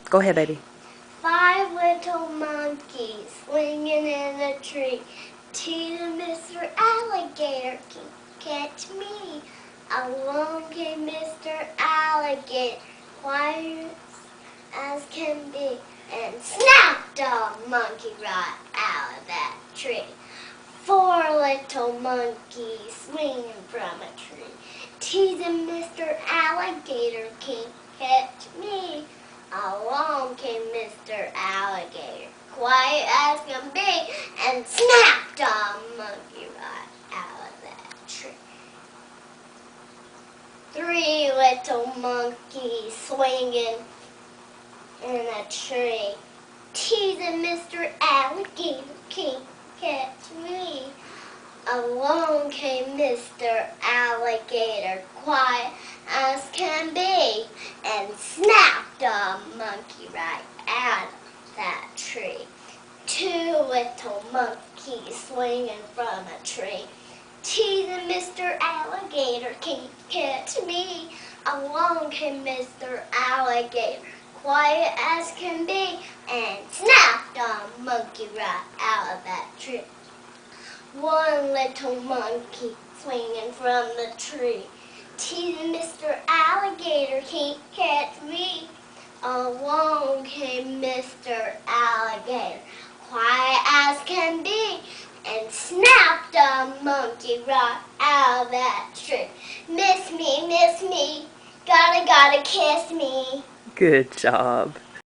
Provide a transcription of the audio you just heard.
Go ahead, baby. 5 little monkeys swinging in a tree. Teasing Mr. Alligator, catch me. Along came Mr. Alligator, quiet as can be, and snapped a monkey right out of that tree. 4 little monkeys swinging from a tree. Teasing Mr. Alligator, catch me. Along came Mr. Alligator, quiet as can be, and snapped a monkey right out of that tree. 3 little monkeys swinging in a tree. Teasing Mr. Alligator, catch me. Along came Mr. Alligator, quiet as can be, and snapped a monkey right out of that tree. 2 little monkeys swinging from a tree. Teasing Mr. Alligator, catch me. Along came Mr. Alligator, quiet as can be, and snapped a monkey right out of that tree. 1 little monkey swinging from the tree. Teasing Mr. Alligator, catch me. Along came Mr. Alligator, quiet as can be, and snapped a monkey right out of that tree. Miss me, gotta kiss me. Good job.